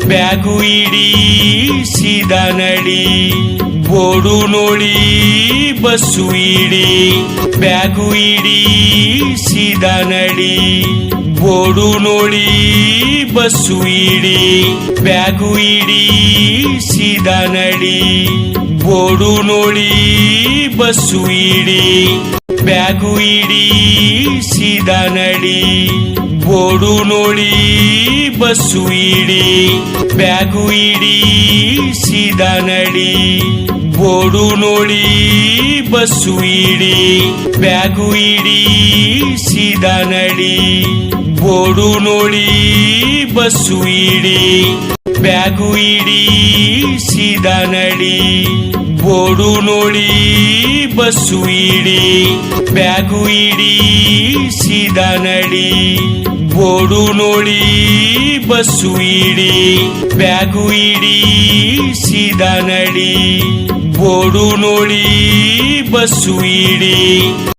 Bag ಇಡಿ ಸೀದಾ ನಡಿ, board ನೋಡಿ ಬಸ್ಸು ಇಡಿ. ಬ್ಯಾಗು ಇಡಿ ಸೀದಾ ನಡಿ, ಬೋರ್ಡು ನೋಡಿ ಬಸ್ಸು ಇಡಿ. ಬ್ಯಾಗು ಇಡಿ ಸೀದಾ ನಡಿ, ಬೋರ್ಡು ನೋಡಿ ಬಸ್ಸು ಇಡಿ. ಬ್ಯಾಗು ಇಡಿ ಸೀದಾ ನಡಿ, ಬೋರ್ಡು ನೋಡಿ ಬಸ್ಸು ಇಡಿ. ಬ್ಯಾಗು ಇಡಿ ಸೀದಾ ನಡಿ, ಬೋರ್ಡು ನೋಡಿ ಬಸ್ಸು ಇಡಿ. ಬ್ಯಾಗು ಇಡಿ ಸೀದಾ ನಡಿ, ಬೋರ್ಡು ನೋಡಿ ಬಸ್ಸು ಇಡಿ. ಬ್ಯಾಗು ಇಡಿ ಸೀದಾ ನಡಿ, ಬೋರ್ಡು ನೋಡಿ ಬಸ್ಸು ಇಡಿ. ಬ್ಯಾಗು ಇಡಿ ಸೀದಾ ನಡಿ, ಬೋರ್ಡು ನೋಡಿ ಬಸ್ಸು ಇಡಿ. ಬ್ಯಾಗು ಇಡಿ ಸೀದಾ ನಡಿ, ಬೋರ್ಡು ನೋಡಿ ಬಸ್ಸು ಇಡಿ.